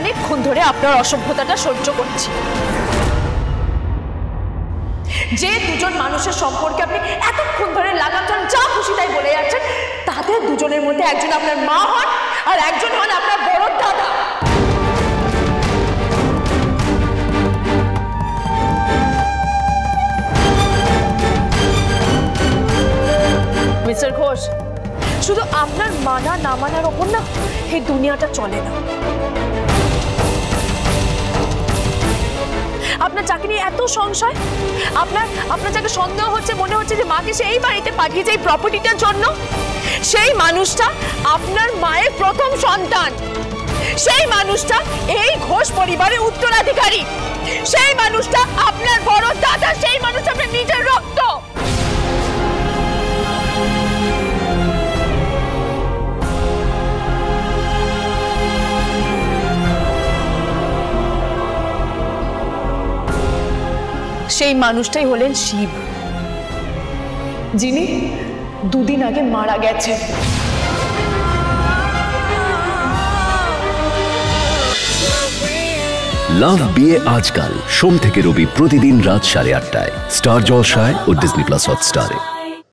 অনেকক্ষণ ধরে আপনার অসভ্যতাটা সহ্য করছি। যে দুজন মানুষের সম্পর্কে আপনি এতক্ষণ ধরে লাগাতার যা খুশি তাই বলে যাচ্ছেন, তাদের দুজনের মধ্যে একজন আপনার মা হন আর একজন হন আপনার বড় দাদা। মিস্টার ঘোষ, শুধু আপনার মানা না মানার ওপর না এই দুনিয়াটা চলে না। আপনার যাকে নিয়ে এত সংশয়, আপনার যাকে সন্দেহ হচ্ছে, মনে হচ্ছে যে মাকে সেই বাড়িতে পাঠিয়েছে এই প্রপার্টিটার জন্য, সেই মানুষটা আপনার মায়ের প্রথম সন্তান, সেই মানুষটা এই ঘোষ পরিবারের উত্তরাধিকারী, সেই মানুষটা আপনার বড় দাদা, সেই মানুষটা আপনার নিজের রক্ত। সেই মানুষটাই হলেন শিব, যিনি দুদিন আগে মারা গেছেন। লাভ বিয়ে আজকাল সোম থেকে রবি প্রতিদিন রাত 8:30টায় স্টার জলসায় ও ডিজনি প্লাস হটস্টারে।